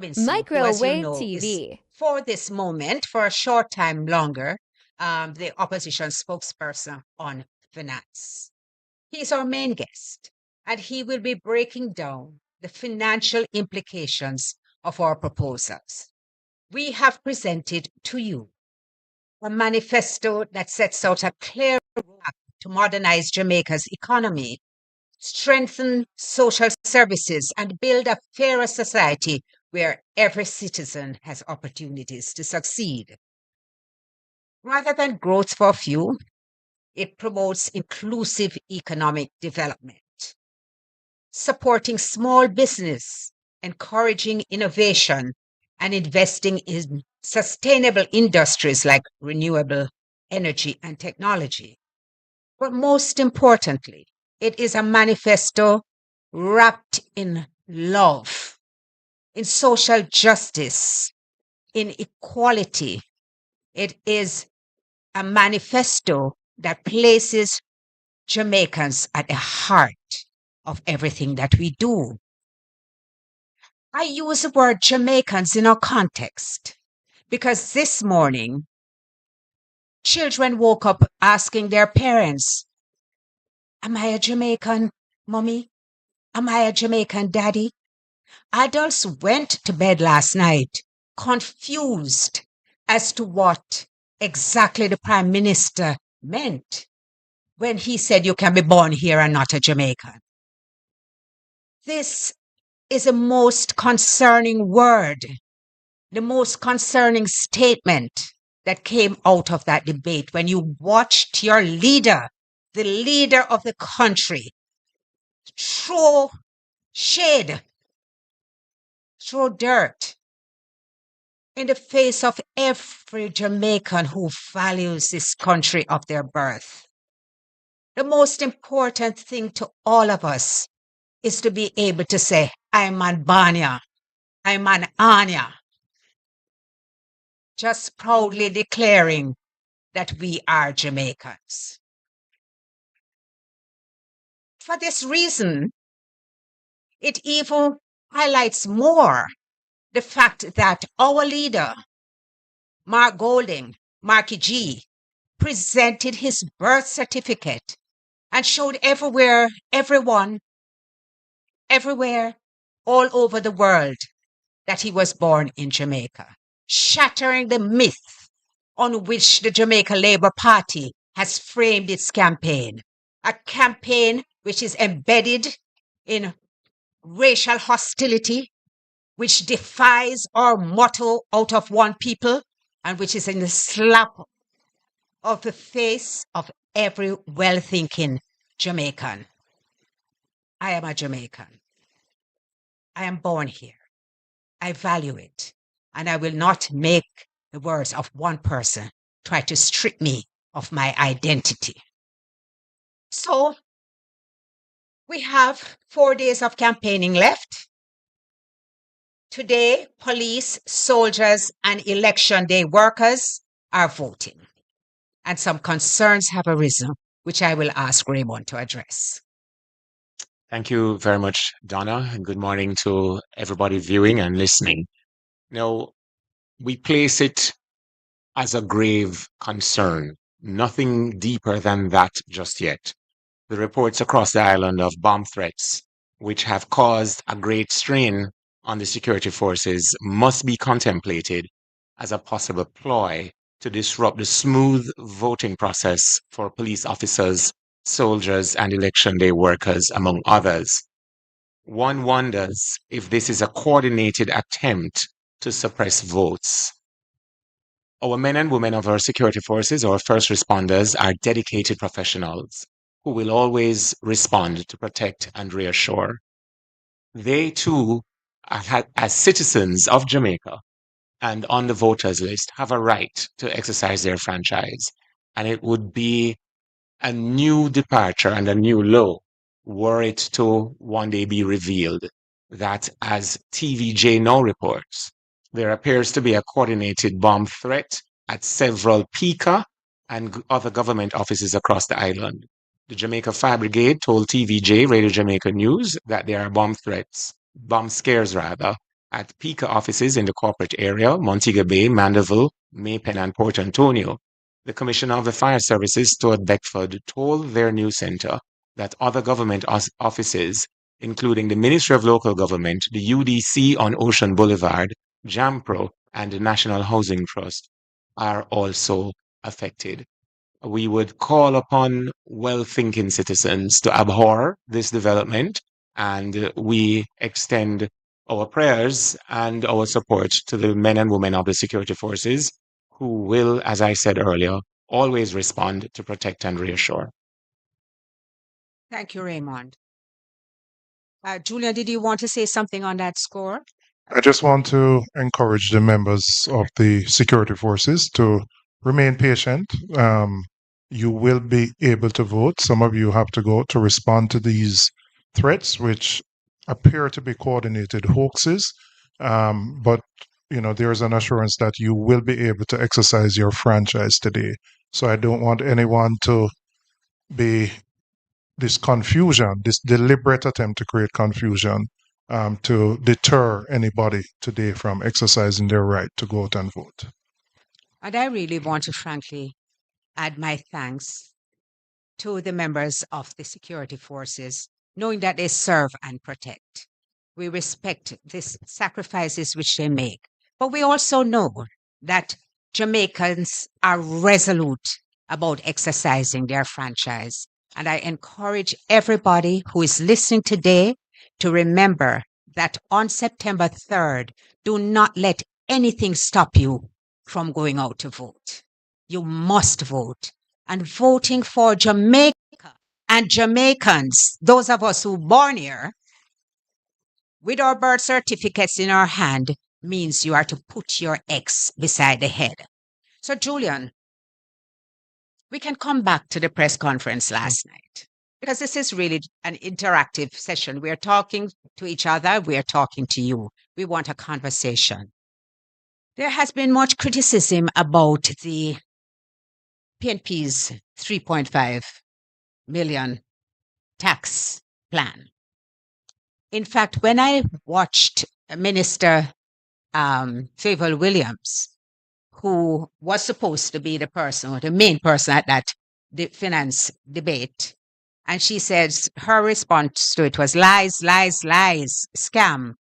Robinson, who, as you Microwave know, is TV. for this moment, for a short time longer, the opposition spokesperson on finance. He's our main guest, and he will be breaking down the financial implications of our proposals. We have presented to you a manifesto that sets out a clear roadmap to modernize Jamaica's economy, strengthen social services, and build a fairer society where every citizen has opportunities to succeed. Rather than growth for few, it promotes inclusive economic development, supporting small business, encouraging innovation, and investing in sustainable industries like renewable energy and technology. But most importantly, it is a manifesto wrapped in love, in social justice, in equality. It is a manifesto that places Jamaicans at the heart of everything that we do. I use the word Jamaicans in our context because this morning, children woke up asking their parents, "Am I a Jamaican, mommy? Am I a Jamaican daddy?" Adults went to bed last night confused as to what exactly the Prime Minister meant when he said you can be born here and not a Jamaican. This is the most concerning word, the most concerning statement that came out of that debate when you watched your leader, the leader of the country, throw shade, throw dirt in the face of every Jamaican who values this country of their birth. The most important thing to all of us is to be able to say, I'm an Banya, I'm an Anya, just proudly declaring that we are Jamaicans. For this reason, it even highlights more the fact that our leader, Mark Golding, Marky G, presented his birth certificate and showed everywhere, all over the world, that he was born in Jamaica, shattering the myth on which the Jamaica Labour Party has framed its campaign, a campaign which is embedded in racial hostility, which defies our motto out of one people, and which is in the slap of the face of every well-thinking Jamaican. I am a Jamaican. I am born here. I value it. And I will not make the words of one person try to strip me of my identity. So we have 4 days of campaigning left. Today, police, soldiers, and election day workers are voting. And some concerns have arisen, which I will ask Raymond to address. Thank you very much, Donna, and good morning to everybody viewing and listening. Now, we place it as a grave concern, nothing deeper than that just yet. The reports across the island of bomb threats, which have caused a great strain on the security forces, must be contemplated as a possible ploy to disrupt the smooth voting process for police officers, soldiers, and election day workers, among others. One wonders if this is a coordinated attempt to suppress votes. Our men and women of our security forces, our first responders, are dedicated professionals who will always respond to protect and reassure. They too, as citizens of Jamaica and on the voters list, have a right to exercise their franchise. And it would be a new departure and a new low were it to one day be revealed that, as TVJ now reports, there appears to be a coordinated bomb threat at several PICA and other government offices across the island. The Jamaica Fire Brigade told TVJ, Radio Jamaica News, that there are bomb scares rather, at PICA offices in the corporate area, Montego Bay, Mandeville, Maypen, and Port Antonio. The Commissioner of the Fire Services, Stuart Beckford, told their news center that other government offices, including the Ministry of Local Government, the UDC on Ocean Boulevard, JAMPRO, and the National Housing Trust, are also affected. We would call upon well-thinking citizens to abhor this development, and we extend our prayers and our support to the men and women of the security forces who will, as I said earlier, always respond to protect and reassure. Thank you, Raymond. Julia, did you want to say something on that score? I just want to encourage the members of the security forces to remain patient. You will be able to vote. Some of you have to go to respond to these threats, which appear to be coordinated hoaxes. But there's an assurance that you will be able to exercise your franchise today. So I don't want anyone to be this confusion, this deliberate attempt to create confusion, to deter anybody today from exercising their right to go out and vote. And I really want to frankly add my thanks to the members of the security forces, knowing that they serve and protect. We respect these sacrifices which they make, but we also know that Jamaicans are resolute about exercising their franchise. And I encourage everybody who is listening today to remember that on September 3rd, do not let anything stop you from going out to vote. You must vote. And voting for Jamaica and Jamaicans, those of us who born here, with our birth certificates in our hand, means you are to put your X beside the head. So, Julian, we can come back to the press conference last night, because this is really an interactive session. We are talking to each other. We are talking to you. We want a conversation. There has been much criticism about the PNP's 3.5 million tax plan. In fact, when I watched Minister Favour Williams, who was supposed to be the person, or the main person at that finance debate, and she says her response to it was lies, lies, lies, scam.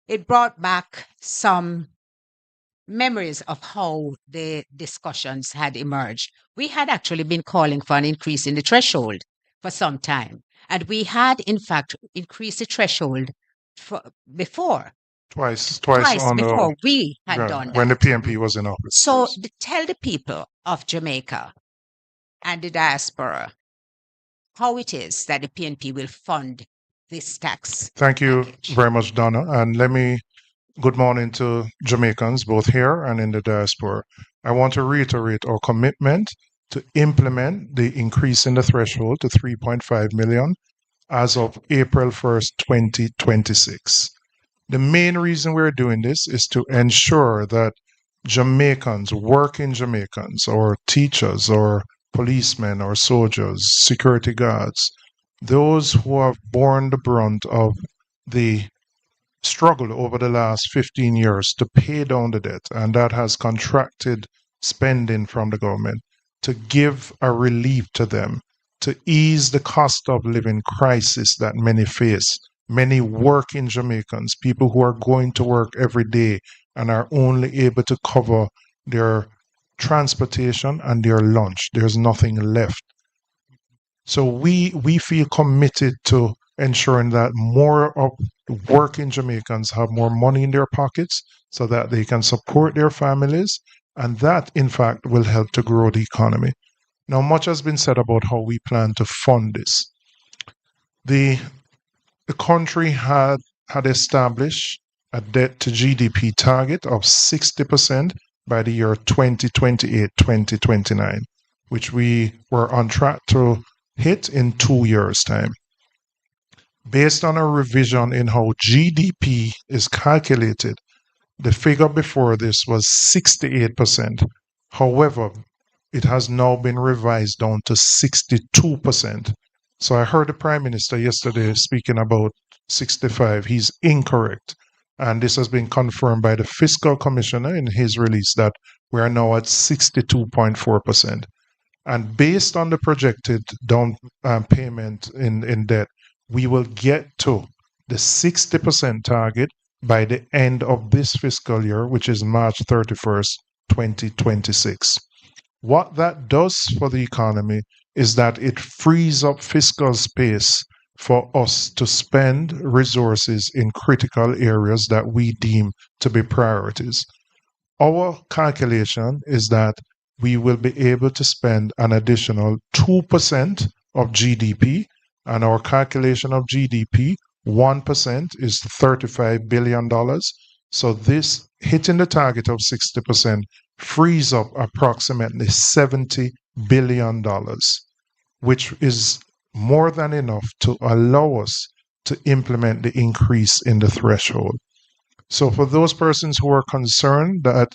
It brought back some memories of how the discussions had emerged. We had actually been calling for an increase in the threshold for some time. And we had, in fact, increased the threshold before. Twice Before we had done that. When the PNP was in office. So tell the people of Jamaica and the diaspora how it is that the PNP will fund this tax. Thank you very much, Donna. And good morning to Jamaicans, both here and in the diaspora. I want to reiterate our commitment to implement the increase in the threshold to 3.5 million as of April 1st, 2026. The main reason we're doing this is to ensure that Jamaicans, working Jamaicans, or teachers, or policemen, or soldiers, security guards, those who have borne the brunt of the struggle over the last 15 years to pay down the debt, and that has contracted spending from the government, to give a relief to them, to ease the cost of living crisis that many face. Many working Jamaicans, people who are going to work every day and are only able to cover their transportation and their lunch. There's nothing left. So we feel committed to ensuring that more of working Jamaicans have more money in their pockets so that they can support their families, and that, in fact, will help to grow the economy. Now, much has been said about how we plan to fund this. The country had established a debt to GDP target of 60% by the year 2028-2029, which we were on track to hit in 2 years' time. Based on a revision in how GDP is calculated, the figure before this was 68%. However, it has now been revised down to 62%. So I heard the Prime Minister yesterday speaking about 65. He's incorrect. And this has been confirmed by the fiscal commissioner in his release that we are now at 62.4%. And based on the projected down payment in debt, we will get to the 60% target by the end of this fiscal year, which is March 31st, 2026. What that does for the economy is that it frees up fiscal space for us to spend resources in critical areas that we deem to be priorities. Our calculation is that we will be able to spend an additional 2% of GDP, and our calculation of GDP, 1% is $35 billion. So this hitting the target of 60% frees up approximately $70 billion, which is more than enough to allow us to implement the increase in the threshold. So for those persons who are concerned that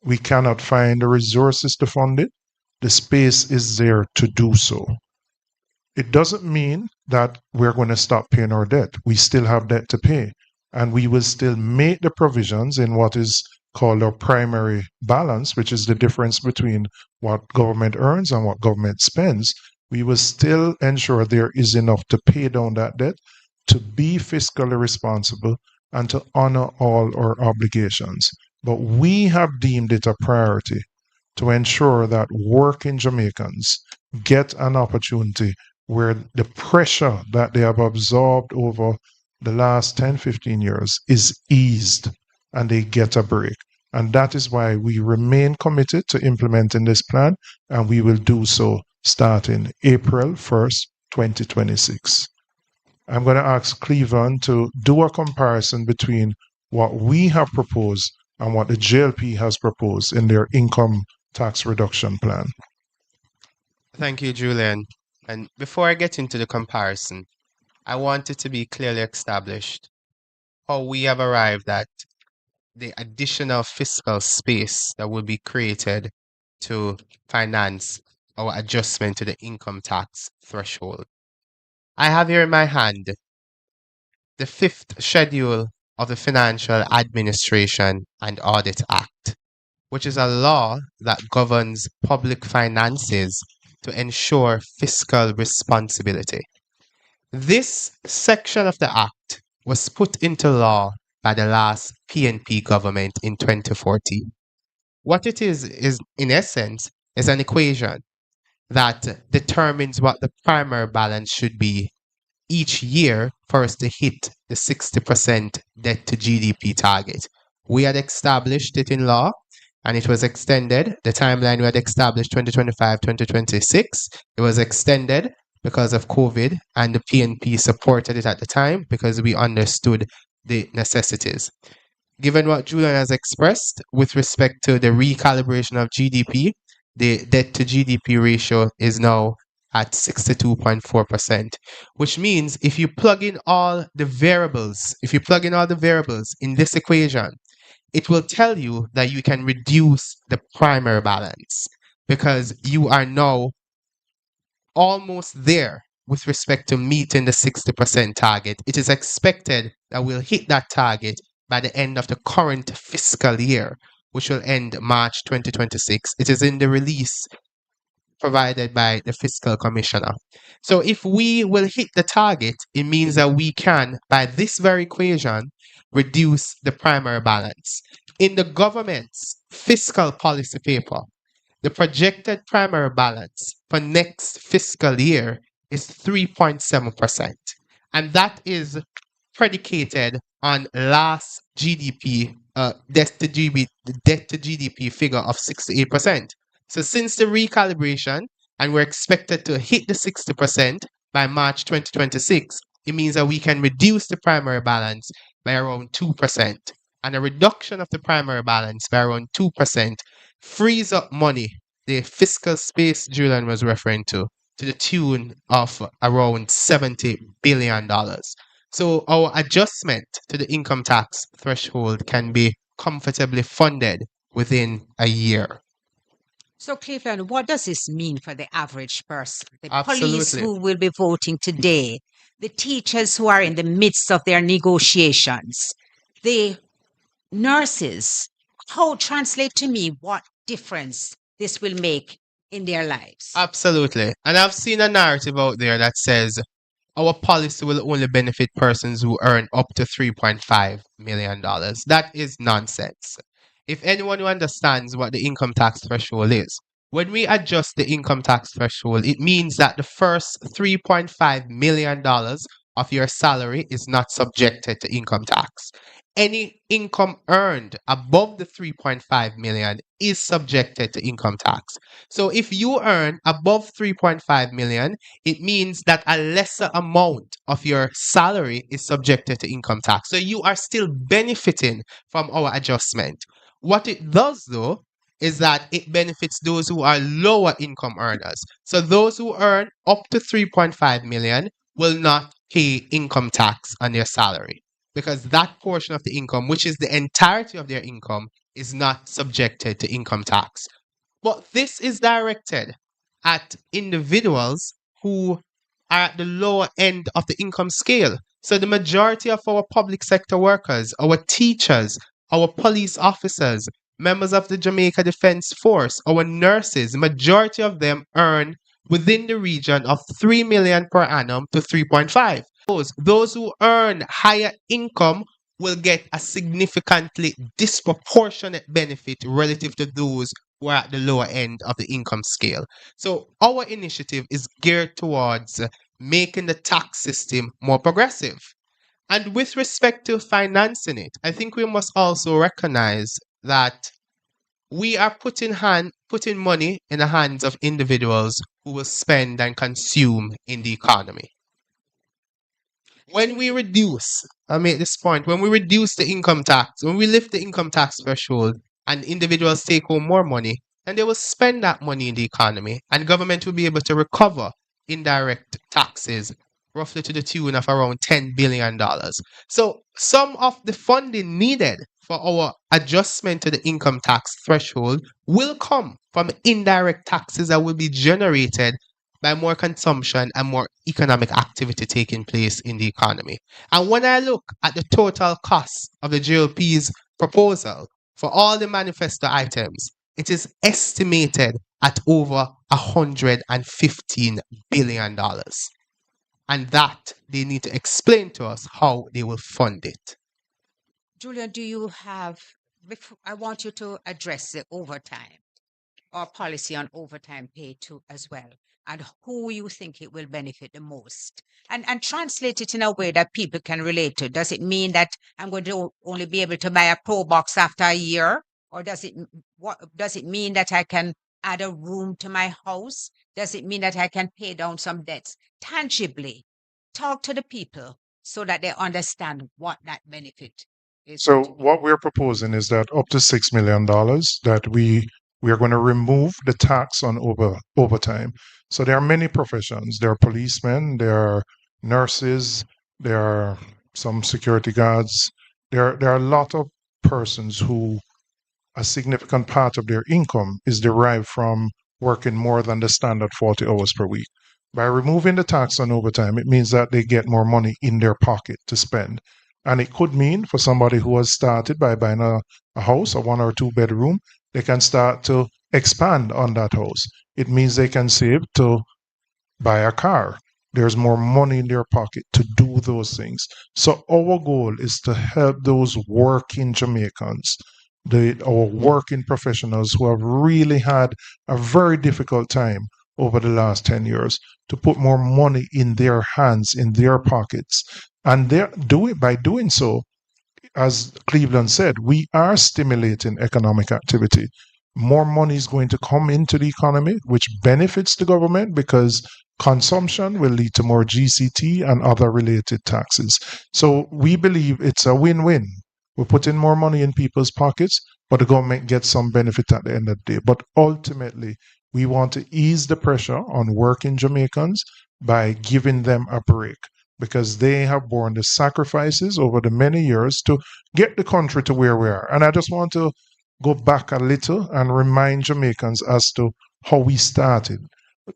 we cannot find the resources to fund it, the space is there to do so. It doesn't mean that we're going to stop paying our debt. We still have debt to pay, and we will still make the provisions in what is called our primary balance, which is the difference between what government earns and what government spends. We will still ensure there is enough to pay down that debt, to be fiscally responsible, and to honor all our obligations. But we have deemed it a priority to ensure that working Jamaicans get an opportunity where the pressure that they have absorbed over the last 10, 15 years is eased and they get a break. And that is why we remain committed to implementing this plan, and we will do so starting April 1st, 2026. I'm going to ask Cleveland to do a comparison between what we have proposed and what the JLP has proposed in their income tax reduction plan. Thank you, Julian. And before I get into the comparison, I want it to be clearly established how we have arrived at the additional fiscal space that will be created to finance our adjustment to the income tax threshold. I have here in my hand the 5th schedule of the Financial Administration and Audit Act, which is a law that governs public finances to ensure fiscal responsibility. This section of the Act was put into law by the last PNP government in 2014. What it is in essence, is an equation that determines what the primary balance should be each year for us to hit the 60% debt to GDP target. We had established it in law, and it was extended. The timeline we had established 2025, 2026, it was extended because of COVID, and the PNP supported it at the time because we understood the necessities. Given what Julian has expressed with respect to the recalibration of GDP, the debt to GDP ratio is now at 62.4%, which means if you plug in all the variables, in this equation, it will tell you that you can reduce the primary balance because you are now almost there with respect to meeting the 60% target. It is expected that we'll hit that target by the end of the current fiscal year, which will end March 2026. It is in the release provided by the fiscal commissioner. So if we will hit the target, it means that we can, by this very equation, reduce the primary balance. In the government's fiscal policy paper, the projected primary balance for next fiscal year is 3.7%. And that is predicated on last GDP, debt to GDP figure of 68%. So since the recalibration, and we're expected to hit the 60% by March 2026, it means that we can reduce the primary balance by around 2%. And a reduction of the primary balance by around 2% frees up money, the fiscal space Julian was referring to the tune of around $70 billion. So our adjustment to the income tax threshold can be comfortably funded within a year. So, Cleveland, what does this mean for the average person? The police Absolutely. who will be voting today, the teachers who are in the midst of their negotiations, the nurses, how translate to me what difference this will make in their lives? Absolutely. And I've seen a narrative out there that says our policy will only benefit persons who earn up to $3.5 million. That is nonsense. If anyone who understands what the income tax threshold is, when we adjust the income tax threshold, it means that the first $3.5 million of your salary is not subjected to income tax. Any income earned above the 3.5 million is subjected to income tax. So if you earn above 3.5 million, it means that a lesser amount of your salary is subjected to income tax. So you are still benefiting from our adjustment. What it does though is that it benefits those who are lower income earners. So those who earn up to 3.5 million will not pay income tax on their salary because that portion of the income, which is the entirety of their income, is not subjected to income tax. But this is directed at individuals who are at the lower end of the income scale. So the majority of our public sector workers, our teachers, our police officers, members of the Jamaica Defense Force, our nurses, the majority of them earn within the region of 3 million per annum to 3.5. Those who earn higher income will get a significantly disproportionate benefit relative to those who are at the lower end of the income scale. So our initiative is geared towards making the tax system more progressive. And with respect to financing it, I think we must also recognize that we are putting money in the hands of individuals who will spend and consume in the economy. When we reduce, I make this point, when we reduce the income tax, when we lift the income tax threshold and individuals take home more money, then they will spend that money in the economy and government will be able to recover indirect taxes roughly to the tune of around $10 billion. So some of the funding needed for our adjustment to the income tax threshold will come from indirect taxes that will be generated by more consumption and more economic activity taking place in the economy. And when I look at the total cost of the GLP's proposal for all the manifesto items, it is estimated at over $115 billion. And that they need to explain to us how they will fund it. Julia, do you have, I want you to address the overtime or policy on overtime pay too as well, and who you think it will benefit the most, and translate it in a way that people can relate to. Does it mean that I'm going to only be able to buy a Pro Box after a year, or does it mean that I can add a room to my house? Does it mean that I can pay down some debts tangibly? Talk to the people so that they understand what that benefit is. So what we're proposing is that up to $6 million that we are going to remove the tax on overtime. So there are many professions. There are policemen, there are nurses, there are some security guards. There are a lot of persons who a significant part of their income is derived from working more than the standard 40 hours per week. By removing the tax on overtime, it means that they get more money in their pocket to spend. And it could mean for somebody who has started by buying a house, a 1 or 2 bedroom, they can start to expand on that house. It means they can save to buy a car. There's more money in their pocket to do those things. So our goal is to help those working Jamaicans, our working professionals who have really had a very difficult time over the last 10 years, to put more money in their hands, in their pockets. And by doing so, as Cleveland said, we are stimulating economic activity. More money is going to come into the economy, which benefits the government because consumption will lead to more GCT and other related taxes. So we believe it's a win-win. We're putting more money in people's pockets, but the government gets some benefit at the end of the day. But ultimately, we want to ease the pressure on working Jamaicans by giving them a break, because they have borne the sacrifices over the many years to get the country to where we are. And I just want to go back a little and remind Jamaicans as to how we started.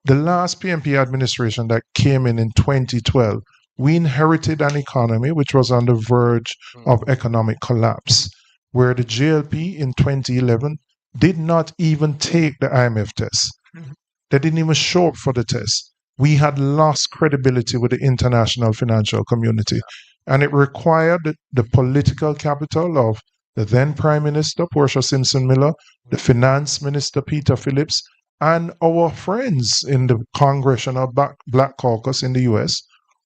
The last PNP administration that came in 2012 we inherited an economy which was on the verge of economic collapse, where the JLP in 2011 did not even take the IMF test. They didn't even show up for the test. We had lost credibility with the international financial community, and it required the political capital of the then Prime Minister, Portia Simpson Miller, the Finance Minister, Peter Phillips, and our friends in the Congressional Black Caucus in the US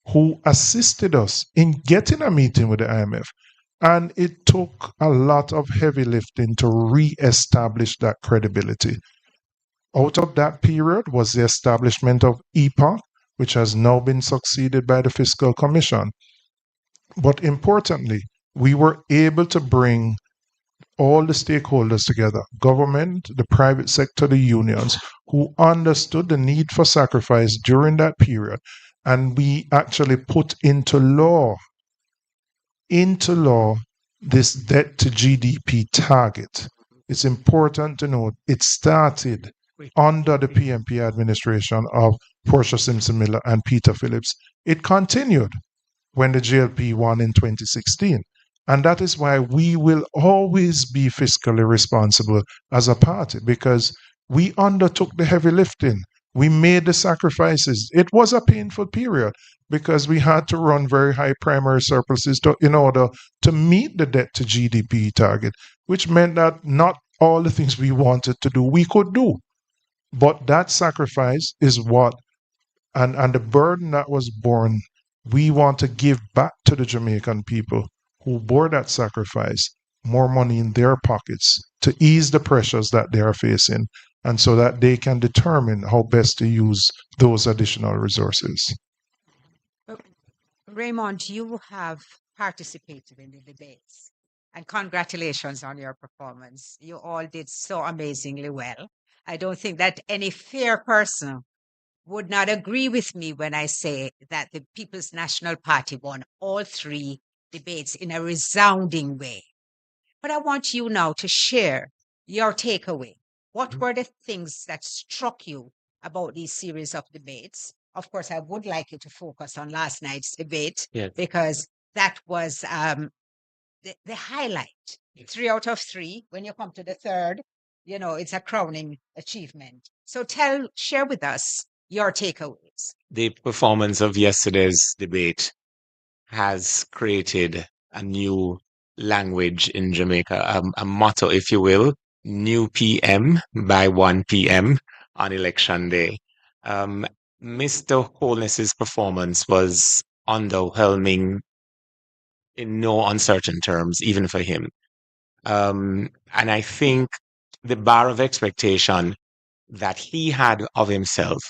who assisted us in getting a meeting with the IMF. And it took a lot of heavy lifting to re-establish that credibility. Out of that period was the establishment of EPOC, which has now been succeeded by the Fiscal Commission. But importantly, we were able to bring all the stakeholders together, government, the private sector, the unions, who understood the need for sacrifice during that period. And we actually put into law this debt to GDP target. It's important to note it started under the PNP administration of Portia Simpson Miller and Peter Phillips. It continued when the JLP won in 2016. And that is why we will always be fiscally responsible as a party, because we undertook the heavy lifting. We made the sacrifices. It was a painful period because we had to run very high primary surpluses in order to meet the debt to GDP target, which meant that not all the things we wanted to do, we could do. But that sacrifice is what, and the burden that was borne, we want to give back to the Jamaican people who bore that sacrifice more money in their pockets to ease the pressures that they are facing, and so that they can determine how best to use those additional resources. Raymond, you have participated in the debates, and congratulations on your performance. You all did so amazingly well. I don't think that any fair person would not agree with me when I say that the People's National Party won all three debates in a resounding way. But I want you now to share your takeaway. What were the things that struck you about these series of debates? Of course, I would like you to focus on last night's debate, because that was the highlight. 3 out of 3. When you come to the third, it's a crowning achievement. So share with us your takeaways. The performance of yesterday's debate has created a new language in Jamaica, a motto, if you will, new PM by 1 p.m. on election day. Mr. Holness's performance was underwhelming in no uncertain terms, even for him. And I think the bar of expectation that he had of himself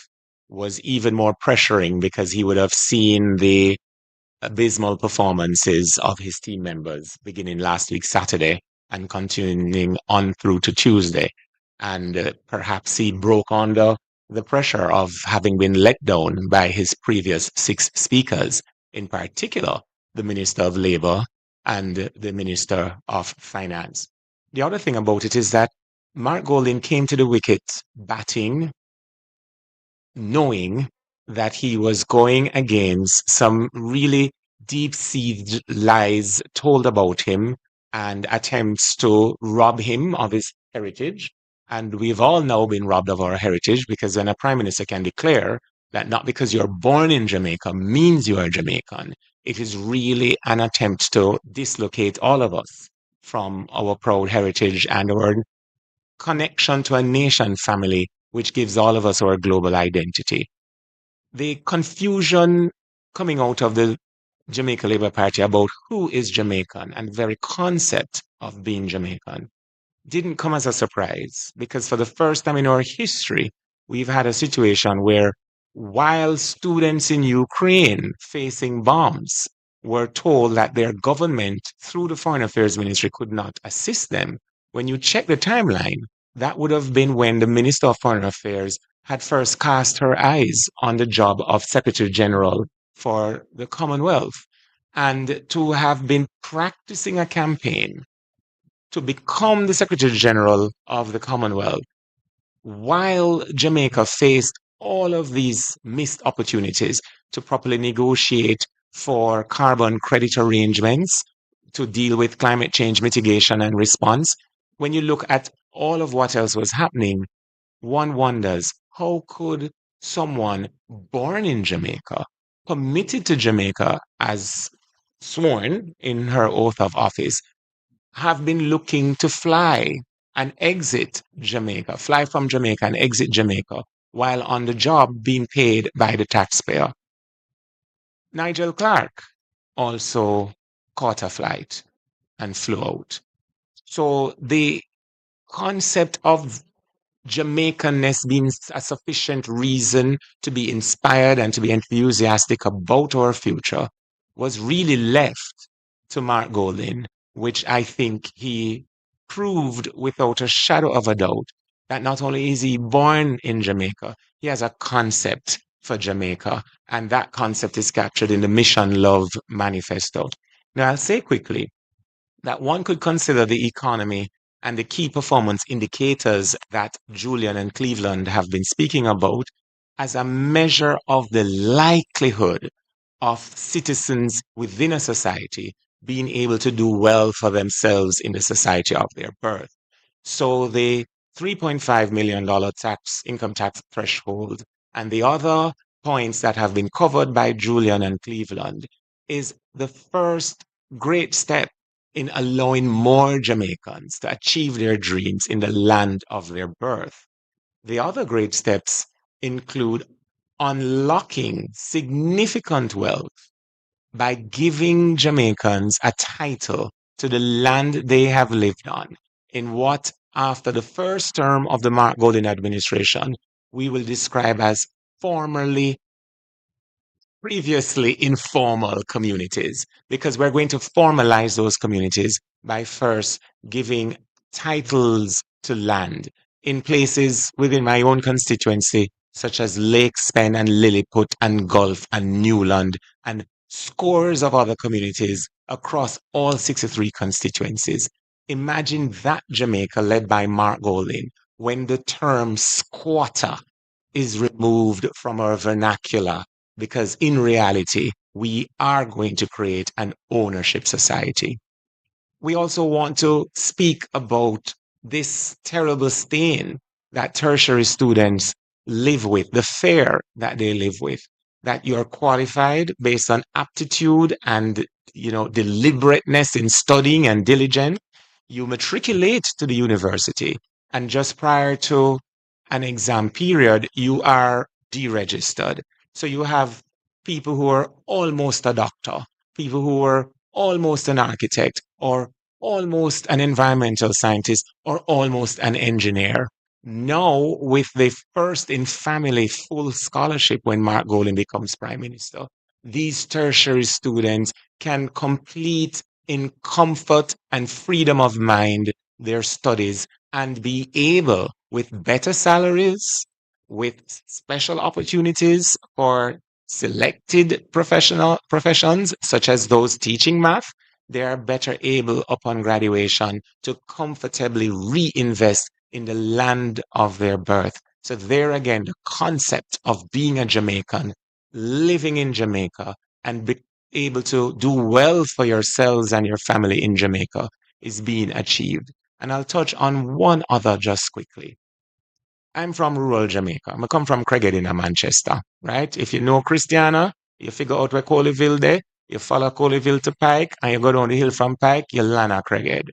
was even more pressuring, because he would have seen the abysmal performances of his team members beginning last week, Saturday, and continuing on through to Tuesday. And perhaps he broke under the pressure of having been let down by his previous 6 speakers, in particular, the Minister of Labour and the Minister of Finance. The other thing about it is that Mark Golding came to the wicket batting, knowing that he was going against some really deep-seated lies told about him and attempts to rob him of his heritage. And we've all now been robbed of our heritage, because when a prime minister can declare that not because you're born in Jamaica means you are Jamaican, it is really an attempt to dislocate all of us from our proud heritage and our connection to a nation family, which gives all of us our global identity. The confusion coming out of the Jamaica Labour Party about who is Jamaican and the very concept of being Jamaican didn't come as a surprise, because for the first time in our history, we've had a situation where, while students in Ukraine facing bombs were told that their government, through the Foreign Affairs Ministry, could not assist them, when you check the timeline, that would have been when the Minister of Foreign Affairs had first cast her eyes on the job of Secretary General for the Commonwealth, and to have been practicing a campaign to become the Secretary General of the Commonwealth, while Jamaica faced all of these missed opportunities to properly negotiate for carbon credit arrangements to deal with climate change mitigation and response. When you look at all of what else was happening, one wonders, how could someone born in Jamaica, committed to Jamaica as sworn in her oath of office, have been looking to fly and exit Jamaica, fly from Jamaica and exit Jamaica while on the job being paid by the taxpayer? Nigel Clark also caught a flight and flew out. So the concept of Jamaicanness being a sufficient reason to be inspired and to be enthusiastic about our future was really left to Mark Golding, which I think he proved without a shadow of a doubt that not only is he born in Jamaica, he has a concept for Jamaica, and that concept is captured in the Mission Love Manifesto. Now, I'll say quickly that one could consider the economy and the key performance indicators that Julian and Cleveland have been speaking about as a measure of the likelihood of citizens within a society being able to do well for themselves in the society of their birth. So the $3.5 million income tax threshold and the other points that have been covered by Julian and Cleveland is the first great step in allowing more Jamaicans to achieve their dreams in the land of their birth. The other great steps include unlocking significant wealth by giving Jamaicans a title to the land they have lived on in what, after the first term of the Mark Golding administration, we will describe as previously informal communities, because we're going to formalize those communities by first giving titles to land in places within my own constituency, such as Lake Spen and Lilliput and Gulf and Newland and scores of other communities across all 63 constituencies. Imagine that Jamaica led by Mark Golding when the term squatter is removed from our vernacular, because in reality, we are going to create an ownership society. We also want to speak about this terrible stain that tertiary students live with, the fear that they live with, that you're qualified based on aptitude and deliberateness in studying and diligence. You matriculate to the university, and just prior to an exam period, you are deregistered. So you have people who are almost a doctor, people who are almost an architect, or almost an environmental scientist, or almost an engineer. Now, with the first in family full scholarship when Mark Golding becomes prime minister, these tertiary students can complete in comfort and freedom of mind their studies and be able, with better salaries, with special opportunities for selected professions, such as those teaching math, they are better able upon graduation to comfortably reinvest in the land of their birth. So there again, the concept of being a Jamaican, living in Jamaica, and be able to do well for yourselves and your family in Jamaica is being achieved. And I'll touch on one other just quickly. I'm from rural Jamaica. I come from Craighead in Manchester, right? If you know Christiana, you figure out where Coleyville there, you follow Coleyville to Pike, and you go down the hill from Pike, you land at Craighead.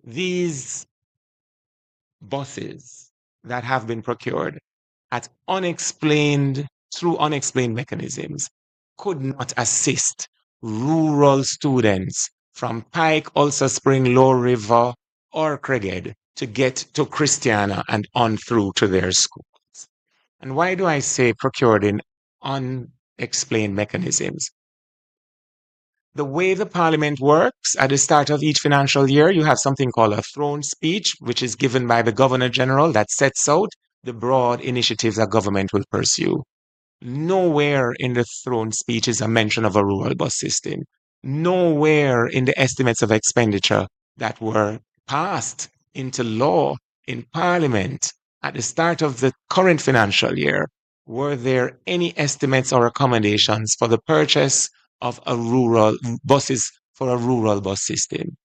These buses that have been procured through unexplained mechanisms could not assist rural students from Pike, Ulster Spring, Low River, or Craighead to get to Christiana and on through to their schools. And why do I say procured in unexplained mechanisms? The way the parliament works, at the start of each financial year, you have something called a throne speech, which is given by the Governor General that sets out the broad initiatives that government will pursue. Nowhere in the throne speech is a mention of a rural bus system. Nowhere in the estimates of expenditure that were passed into law in Parliament at the start of the current financial year were there any estimates or accommodations for the purchase of a rural buses for a rural bus system.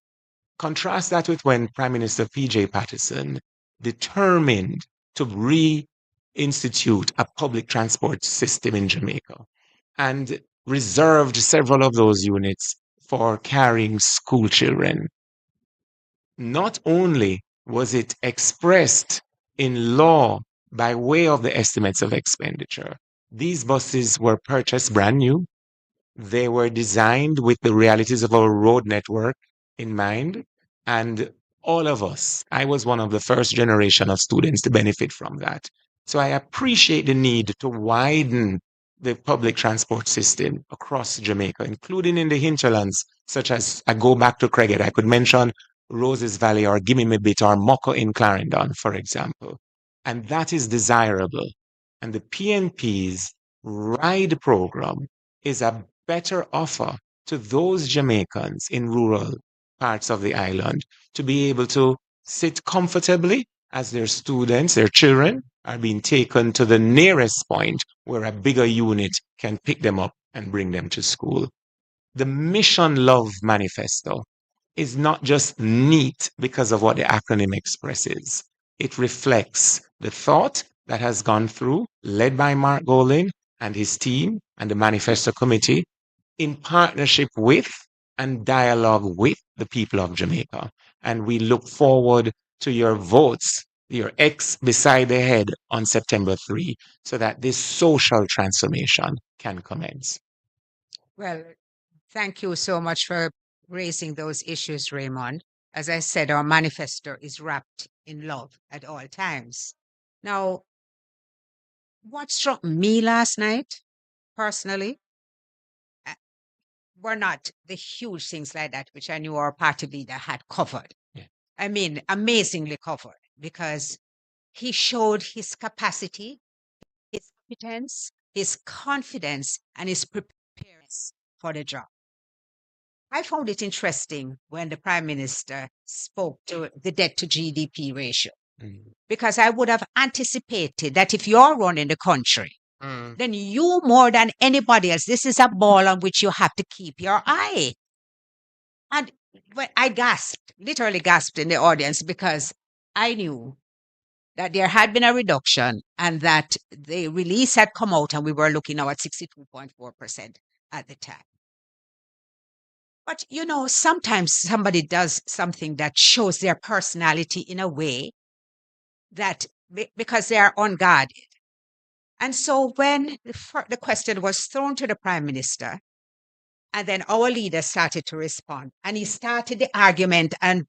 Contrast that with when Prime Minister P.J. Patterson determined to reinstitute a public transport system in Jamaica and reserved several of those units for carrying school children. Not only was it expressed in law by way of the estimates of expenditure, these buses were purchased brand new. They were designed with the realities of our road network in mind. And all of us, I was one of the first generation of students to benefit from that. So I appreciate the need to widen the public transport system across Jamaica, including in the hinterlands, such as I go back to Cregget. I could mention Roses Valley or Gimme Me Bit or Moko in Clarendon, for example. And that is desirable. And the PNP's RIDE program is a better offer to those Jamaicans in rural parts of the island to be able to sit comfortably as their students, their children, are being taken to the nearest point where a bigger unit can pick them up and bring them to school. The Mission Love Manifesto is not just neat because of what the acronym expresses. It reflects the thought that has gone through, led by Mark Golding and his team and the Manifesto Committee, in partnership with and dialogue with the people of Jamaica. And we look forward to your votes, your X beside the head on September 3, so that this social transformation can commence. Well, thank you so much for raising those issues, Raymond. As I said, our manifesto is wrapped in love at all times. Now, what struck me last night, personally, were not the huge things like that, which I knew our party leader had covered. Yeah. I mean, amazingly covered, because he showed his capacity, his competence, his confidence, and his preparedness for the job. I found it interesting when the Prime Minister spoke to the debt to GDP ratio, because I would have anticipated that if you're running the country, then you more than anybody else, this is a ball on which you have to keep your eye. And when I gasped, literally gasped in the audience, because I knew that there had been a reduction and that the release had come out and we were looking now at 62.4% at the time. But, you know, sometimes somebody does something that shows their personality in a way that because they are unguarded. And so when the question was thrown to the Prime Minister, and then our leader started to respond, and he started the argument and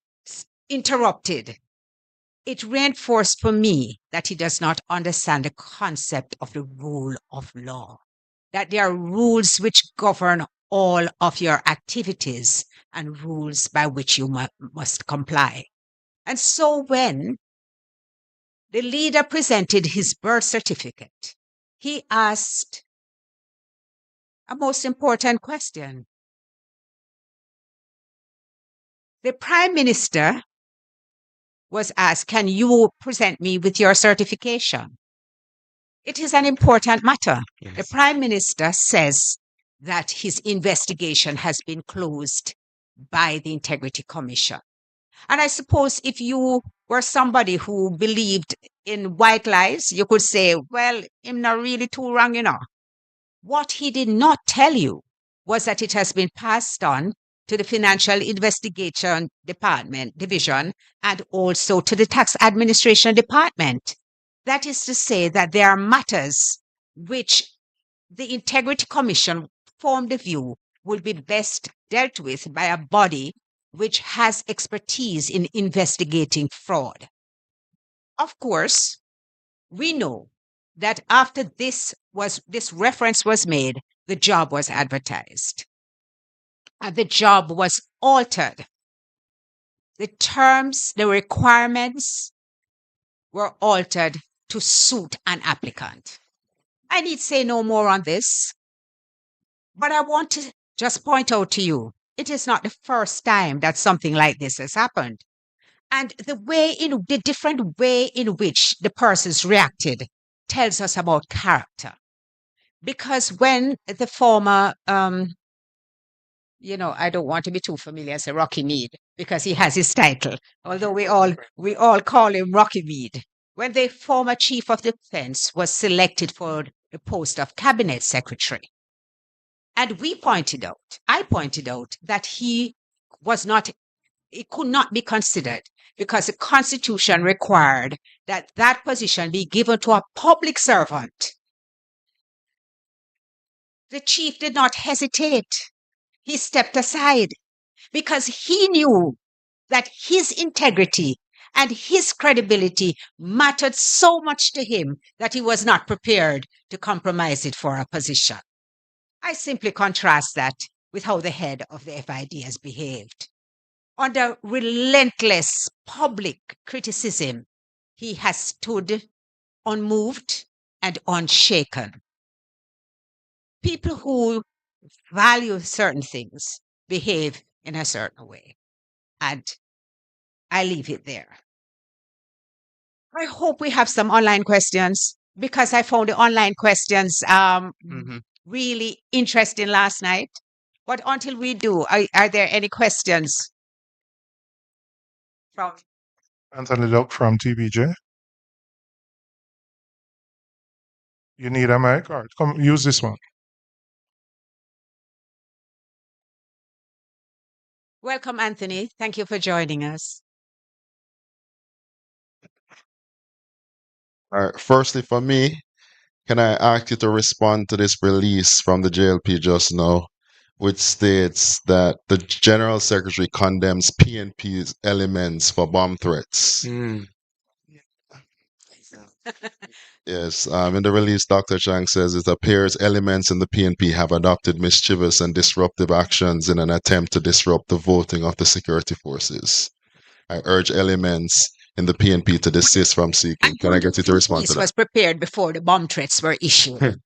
interrupted, it reinforced for me that he does not understand the concept of the rule of law, that there are rules which govern all of your activities and rules by which you must comply. And so when the leader presented his birth certificate, he asked a most important question. The Prime Minister was asked, can you present me with your certification? It is an important matter. Yes. The Prime Minister says that his investigation has been closed by the Integrity Commission. And I suppose if you were somebody who believed in white lies, you could say, well, I'm not really too wrong, you know. What he did not tell you was that it has been passed on to the Financial Investigation Division and also to the Tax Administration Department. That is to say that there are matters which the Integrity Commission formed the view will be best dealt with by a body which has expertise in investigating fraud. Of course, we know that after this reference was made, the job was advertised. And the job was altered. The terms, the requirements were altered to suit an applicant. I need say no more on this, but I want to just point out to you, it is not the first time that something like this has happened. And the different way in which the persons reacted tells us about character. Because when the former I don't want to be too familiar as a Rocky Mead because he has his title, although we all call him Rocky Mead. When the former chief of defense was selected for the post of cabinet secretary, and I pointed out that he could not be considered because the Constitution required that that position be given to a public servant. The chief did not hesitate. He stepped aside because he knew that his integrity and his credibility mattered so much to him that he was not prepared to compromise it for a position. I simply contrast that with how the head of the FID has behaved. Under relentless public criticism, he has stood unmoved and unshaken. People who value certain things behave in a certain way. And I leave it there. I hope we have some online questions because I found the online questions really interesting last night. But until we do, are there any questions from Anthony Luck from TBJ. You need a mic? All right, come use this one. Welcome, Anthony. Thank you for joining us. All right. Firstly, for me, can I ask you to respond to this release from the JLP just now, which states that the General Secretary condemns PNP's elements for bomb threats? Yes, in the release, Dr. Chang says it appears elements in the PNP have adopted mischievous and disruptive actions in an attempt to disrupt the voting of the security forces. I urge elements in the PNP to desist from seeking. Can I get you to respond to This that? was prepared before the bomb threats were issued.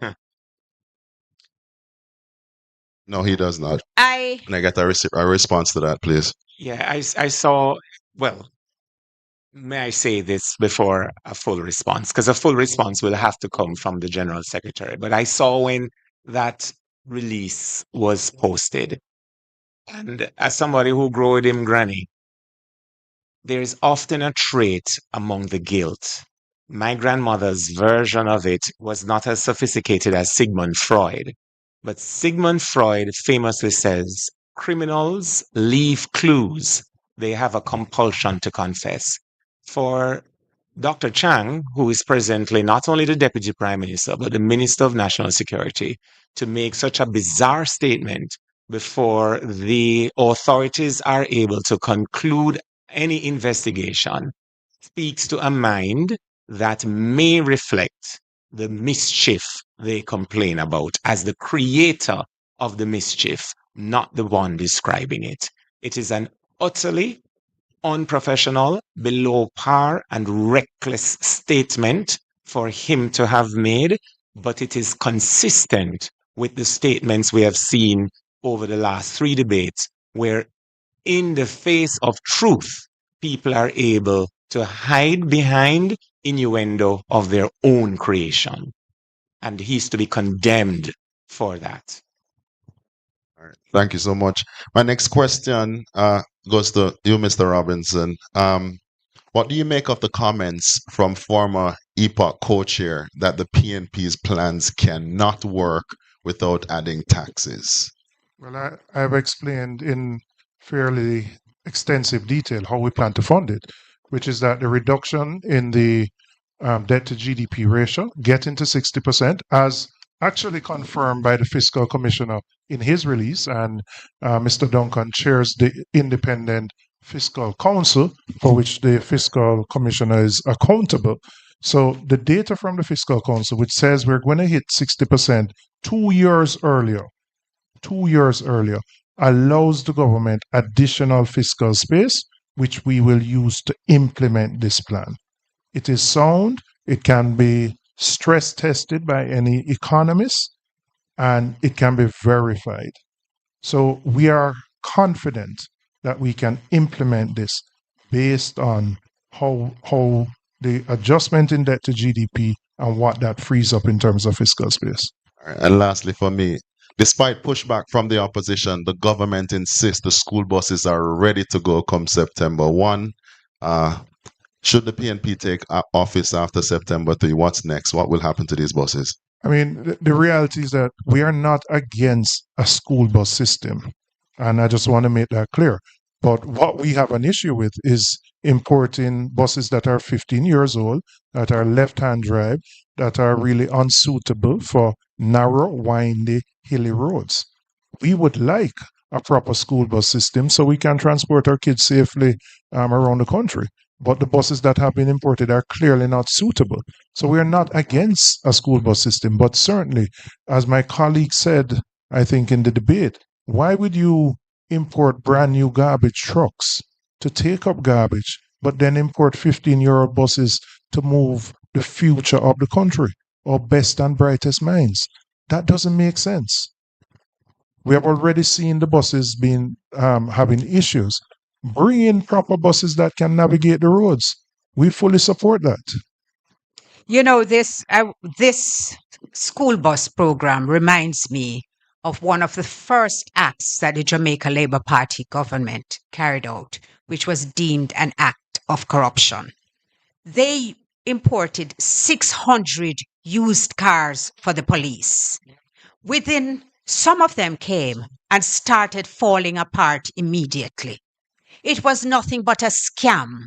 No, he does not. I Can I get a response to that, please? Yeah, I saw, well, may I say this before a full response? Because a full response will have to come from the General Secretary. But I saw when that release was posted. And as somebody who grew with him granny, there is often a trait among the guilt. My grandmother's version of it was not as sophisticated as Sigmund Freud. But Sigmund Freud famously says, criminals leave clues. They have a compulsion to confess. For Dr. Chang, who is presently not only the Deputy Prime Minister, but the Minister of National Security, to make such a bizarre statement before the authorities are able to conclude any investigation speaks to a mind that may reflect the mischief they complain about as the creator of the mischief, not the one describing it. It is an utterly unprofessional, below par, and reckless statement for him to have made, but it is consistent with the statements we have seen over the last 3 debates, where in the face of truth, people are able to hide behind innuendo of their own creation. And he's to be condemned for that. All right. Thank you so much. My next question goes to you, Mr. Robinson. What do you make of the comments from former EPOC co-chair that the PNP's plans cannot work without adding taxes? Well, I've explained in fairly extensive detail how we plan to fund it, which is that the reduction in the debt to GDP ratio, getting to 60%, as actually confirmed by the fiscal commissioner in his release, and Mr. Duncan chairs the independent fiscal council for which the fiscal commissioner is accountable. So the data from the fiscal council, which says we're going to hit 60% 2 years earlier, allows the government additional fiscal space, which we will use to implement this plan. It is sound, it can be stress tested by any economist, and it can be verified. So we are confident that we can implement this based on how the adjustment in debt to GDP and what that frees up in terms of fiscal space. All right. And lastly, for me, Despite pushback from the opposition, the government insists the school buses are ready to go come September 1. Should the PNP take office after September 3, what's next? What will happen to these buses? I mean, the reality is that we are not against a school bus system. And I just want to make that clear. But what we have an issue with is importing buses that are 15 years old, that are left-hand drive, that are really unsuitable for narrow, windy, hilly roads. We would like a proper school bus system so we can transport our kids safely around the country. But the buses that have been imported are clearly not suitable. So we are not against a school bus system, but certainly, as my colleague said, I think in the debate, why would you import brand new garbage trucks to take up garbage, but then import 15-year-old buses to move the future of the country, our best and brightest minds? That doesn't make sense. We have already seen the buses being having issues. Bring in proper buses that can navigate the roads. We fully support that. You know, this school bus program reminds me of one of the first acts that the Jamaica Labour Party government carried out, which was deemed an act of corruption. They imported 600 used cars for the police. Within, some of them came and started falling apart immediately. It was nothing but a scam.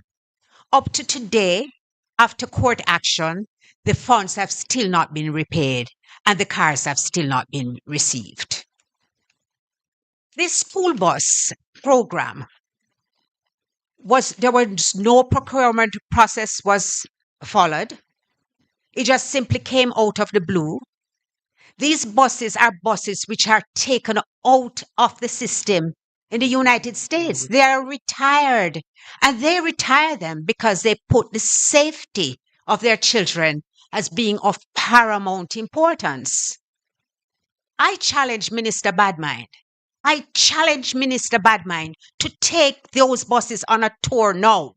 Up to today, after court action, the funds have still not been repaid and the cars have still not been received. This school bus program there was no procurement process was followed. It just simply came out of the blue. These buses are buses which are taken out of the system in the United States. They are retired, and they retire them because they put the safety of their children as being of paramount importance. I challenge Minister Badmind. I challenge Minister Badmind to take those buses on a tour now,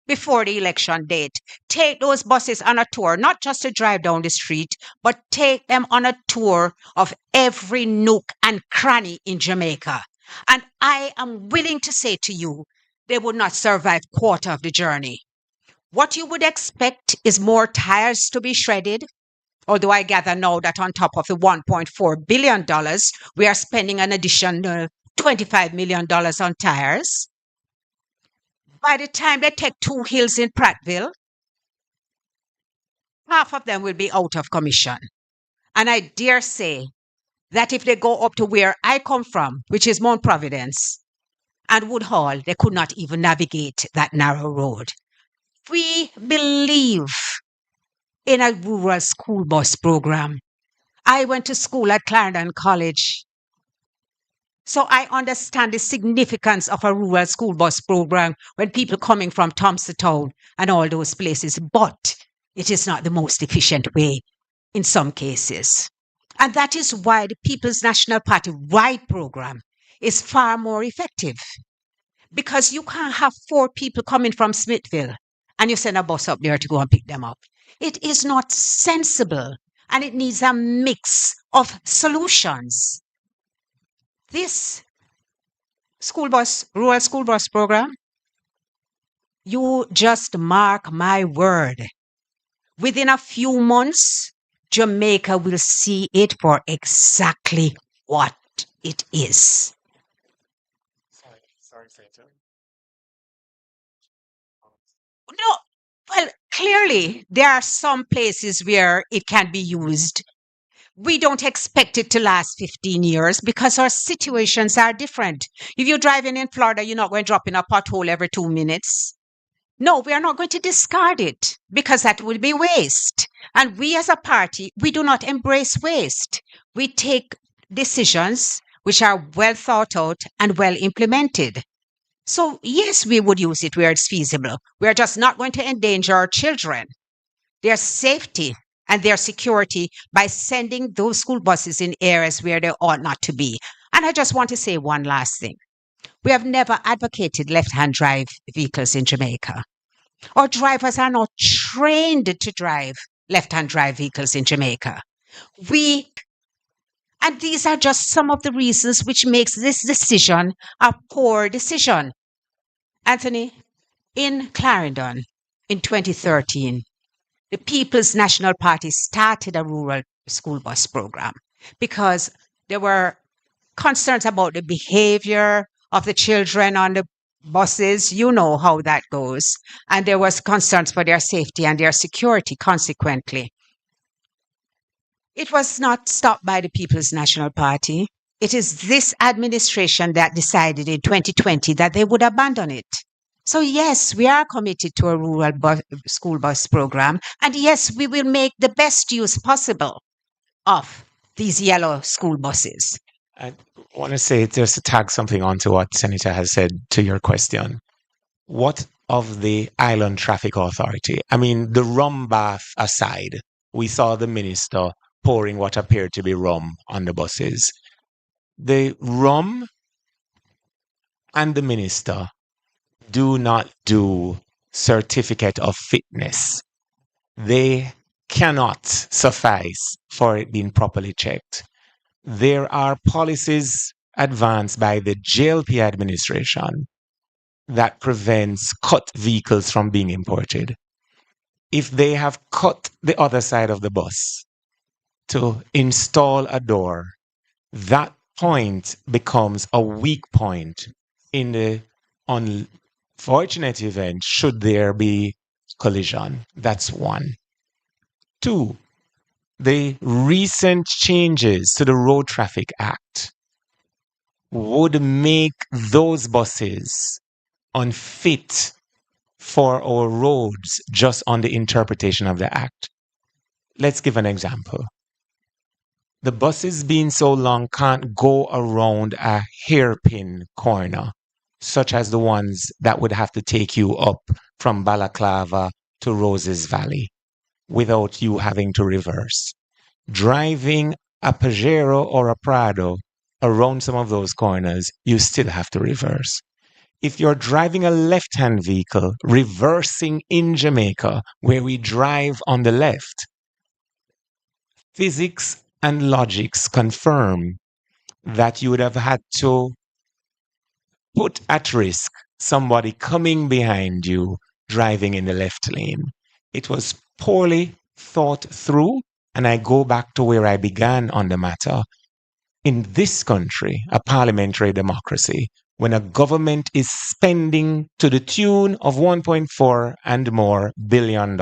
before the election date. Take those buses on a tour, not just to drive down the street, but take them on a tour of every nook and cranny in Jamaica. And I am willing to say to you, they would not survive quarter of the journey. What you would expect is more tires to be shredded, although I gather now that on top of the $1.4 billion, we are spending an additional $25 million on tires. By the time they take 2 hills in Prattville, half of them will be out of commission. And I dare say that if they go up to where I come from, which is Mount Providence and Woodhall, they could not even navigate that narrow road. We believe in a rural school bus program. I went to school at Clarendon College, so I understand the significance of a rural school bus program when people coming from Thompsontown and all those places, but it is not the most efficient way in some cases. And that is why the People's National Party ride program is far more effective. Because you can't have 4 people coming from Smithville and you send a bus up there to go and pick them up. It is not sensible, and it needs a mix of solutions. This rural school bus program, you just mark my word. Within a few months, Jamaica will see it for exactly what it is. Sorry, Senator. No, well, clearly there are some places where it can be used. We don't expect it to last 15 years because our situations are different. If you're driving in Florida, you're not going to drop in a pothole every 2 minutes. No, we are not going to discard it because that will be waste. And we as a party, we do not embrace waste. We take decisions which are well thought out and well implemented. So yes, we would use it where it's feasible. We are just not going to endanger our children, their safety and their security by sending those school buses in areas where they ought not to be. And I just want to say one last thing. We have never advocated left-hand drive vehicles in Jamaica. Our drivers are not trained to drive left-hand drive vehicles in Jamaica. We And these are just some of the reasons which makes this decision a poor decision. Anthony, in Clarendon in 2013, the People's National Party started a rural school bus program because there were concerns about the behavior of the children on the buses. You know how that goes. And there was concerns for their safety and their security consequently. It was not stopped by the People's National Party. It is this administration that decided in 2020 that they would abandon it. So yes, we are committed to a rural school bus program. And yes, we will make the best use possible of these yellow school buses. I want to say, just to tag something onto what Senator has said to your question. What of the Island Traffic Authority? I mean, the rum bath aside, we saw the minister pouring what appeared to be rum on the buses. The rum and the minister do not do certificate of fitness. They cannot suffice for it being properly checked. There are policies advanced by the JLP administration that prevents cut vehicles from being imported. If they have cut the other side of the bus to install a door, that point becomes a weak point in the unfortunate event should there be collision. That's one. Two, the recent changes to the Road Traffic Act would make those buses unfit for our roads just on the interpretation of the Act. Let's give an example. The buses being so long can't go around a hairpin corner, such as the ones that would have to take you up from Balaclava to Roses Valley, without you having to reverse. Driving a Pajero or a Prado around some of those corners, you still have to reverse. If you're driving a left-hand vehicle, reversing in Jamaica, where we drive on the left, physics and logics confirm that you would have had to put at risk somebody coming behind you driving in the left lane. It was poorly thought through, and I go back to where I began on the matter. In this country, a parliamentary democracy, when a government is spending to the tune of $1.4 and more billion,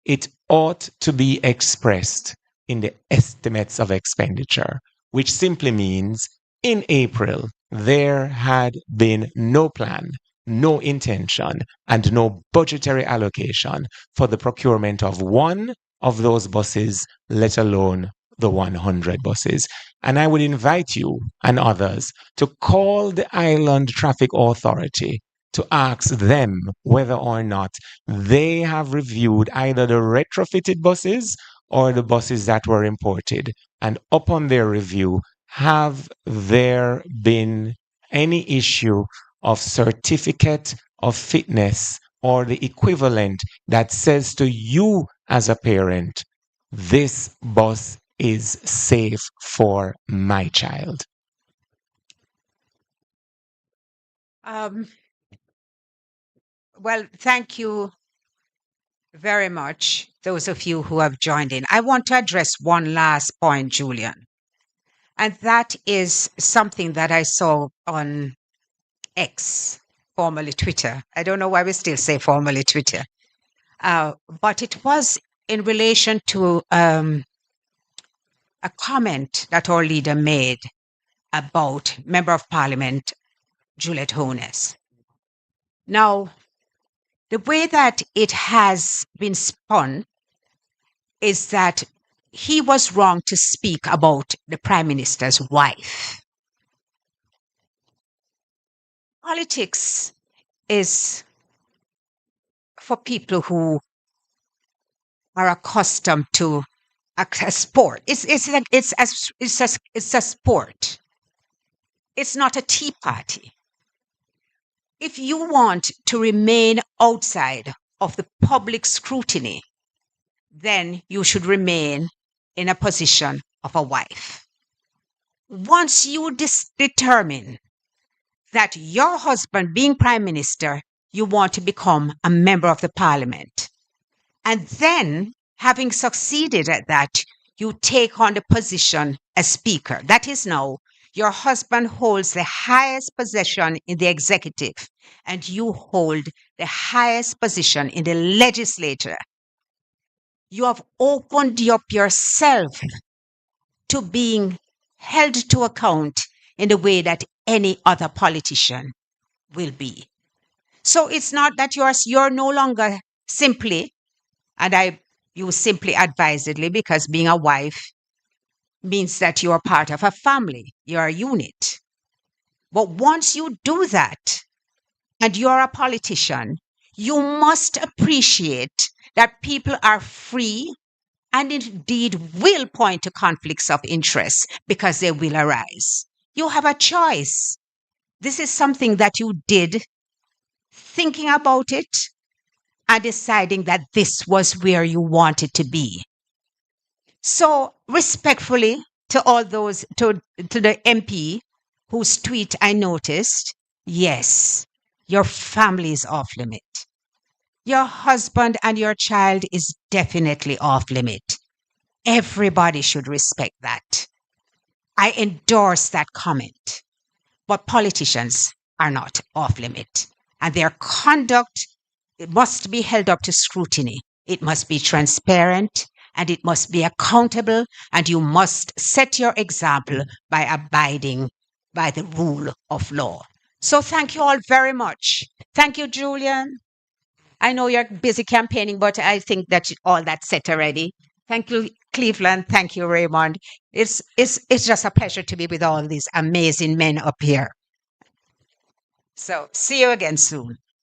it ought to be expressed in the estimates of expenditure, which simply means in April, there had been no plan, no intention, and no budgetary allocation for the procurement of one of those buses, let alone the 100 buses. And I would invite you and others to call the Island Traffic Authority to ask them whether or not they have reviewed either the retrofitted buses or the buses that were imported. And upon their review, have there been any issue of certificate of fitness or the equivalent that says to you as a parent, this bus is safe for my child? Well, thank you very much, those of you who have joined in. I want to address one last point, Julian, and that is something that I saw on X, formerly Twitter. I don't know why we still say formerly Twitter, but it was in relation to a comment that our leader made about Member of Parliament Juliet Hones. Now, the way that it has been spun is that he was wrong to speak about the Prime Minister's wife. Politics is for people who are accustomed to a sport. It's a sport. It's not a tea party. If you want to remain outside of the public scrutiny, then you should remain in a position of a wife. Once you determine that your husband, being prime minister, you want to become a member of the parliament. And then, having succeeded at that, you take on the position as speaker. That is now, your husband holds the highest position in the executive, and you hold the highest position in the legislature. You have opened up yourself to being held to account in the way that any other politician will be. So it's not that you're no longer simply, and I use simply advisedly because being a wife means that you are part of a family, you're a unit. But once you do that and you're a politician, you must appreciate that people are free and indeed will point to conflicts of interest because they will arise. You have a choice. This is something that you did, thinking about it and deciding that this was where you wanted to be. So respectfully to all those, to the MP whose tweet I noticed, yes, your family is off limit. Your husband and your child is definitely off limit. Everybody should respect that. I endorse that comment. But politicians are not off limit. And their conduct must be held up to scrutiny. It must be transparent and it must be accountable. And you must set your example by abiding by the rule of law. So thank you all very much. Thank you, Julian. I know you're busy campaigning, but I think that all that's set already. Thank you, Cleveland. Thank you, Raymond. It's just a pleasure to be with all these amazing men up here. So see you again soon.